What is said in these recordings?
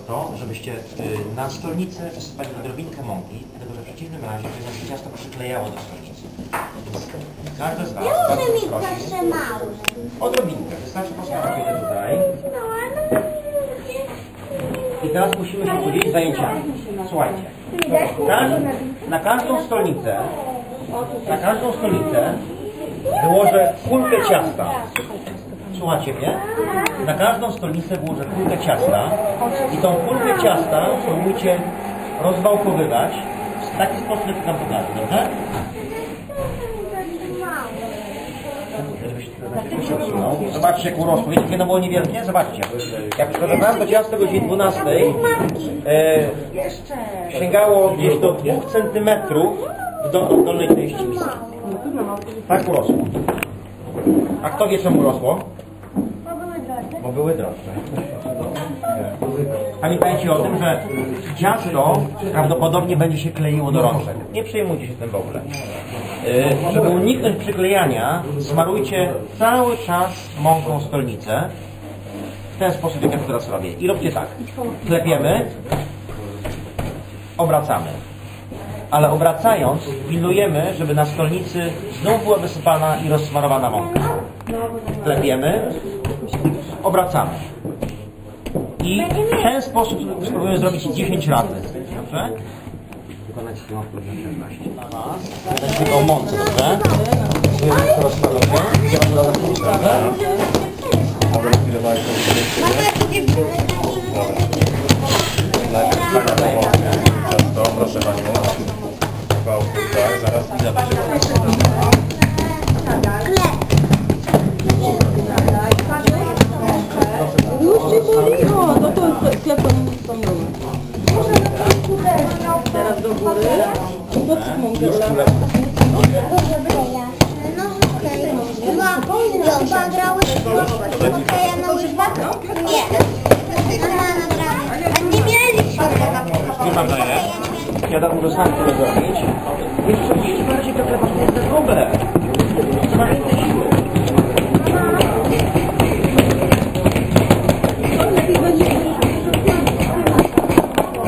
To, żebyście na stolnicę wsypali odrobinkę mąki, dlatego że w przeciwnym razie by się ciasto przyklejało do stolnicy. Każdy z Was bardzo prosi. Odrobinkę, wystarczy postawić tutaj. I teraz musimy się podzielić zajęciami. Słuchajcie, na każdą stolnicę wyłożę kulkę ciasta. Słuchajcie mnie? Na każdą stolnicę włożę kulkę ciasta i tą kulkę ciasta spróbujcie rozwałkowywać w taki sposób, jak Wam pokażę, dobrze? Zobaczcie, jak urosło. Wiecie, jakie ono było niewielkie? Zobaczcie. Jak przygotowałem to ciasto o godzinie 12, sięgało gdzieś do 2 cm w dolnej części miski. Tak urosło. A kto wie, czemu urosło? Bo były drożdże. Pamiętajcie o tym, że ciasto prawdopodobnie będzie się kleiło do rączek. Nie przejmujcie się tym w ogóle. Żeby uniknąć przyklejania, smarujcie cały czas mąką stolnicę. W ten sposób, jak ja to teraz robię. I róbcie tak. Klepiemy, obracamy. Ale obracając, pilnujemy, żeby na stolnicy znów była wysypana i rozsmarowana mąka. Klepiemy, obracamy. I w ten sposób spróbujemy zrobić 10 razy. Dobrze? Wykonać to poziom 16. Myślimy o mące, dobrze? Spróbujemy to rozsmarować. Ja mam zaraz pójść, prawda? Mogę nakierować to. Proszę Panią. Tak, zaraz idę do Ciebie. No to klepą stąpnąłem. Teraz do góry. Pod mąkę wlewam. Nie mam daję. Ja dam mu sam to zrobić. Jeszcze musisz bardziej to klepać na głowę. Ma więcej siły.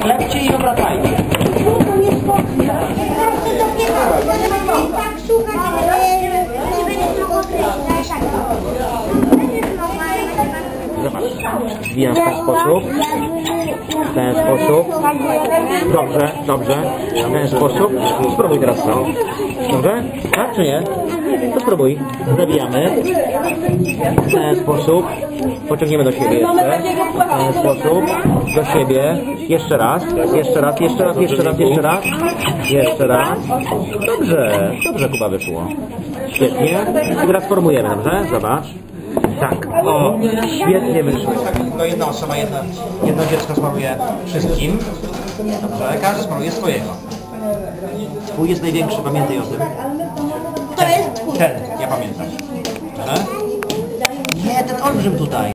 Klepcie i obracajcie. Zobaczcie. Zwijam w ten sposób. W ten sposób. Dobrze, dobrze. W ten sposób. Spróbuj teraz to. Dobrze? Tak czy nie? To spróbuj. Zawijamy. W ten sposób. Pociągniemy do siebie jeszcze. W ten sposób. Do siebie. Jeszcze raz. Jeszcze raz, jeszcze raz, jeszcze raz, jeszcze raz. Jeszcze raz. Dobrze. Dobrze, Kuba, wyszło. Świetnie. I teraz formujemy, dobrze? Zobacz. Tak, o, świetnie wyszło. Tylko jedna osoba, jedno dziecko smaruje wszystkim. Dobrze, każdy smaruje swojego. Twój jest największy, pamiętaj o tym. To jest twój. Ten, ja pamiętam. Nie, ten olbrzym tutaj.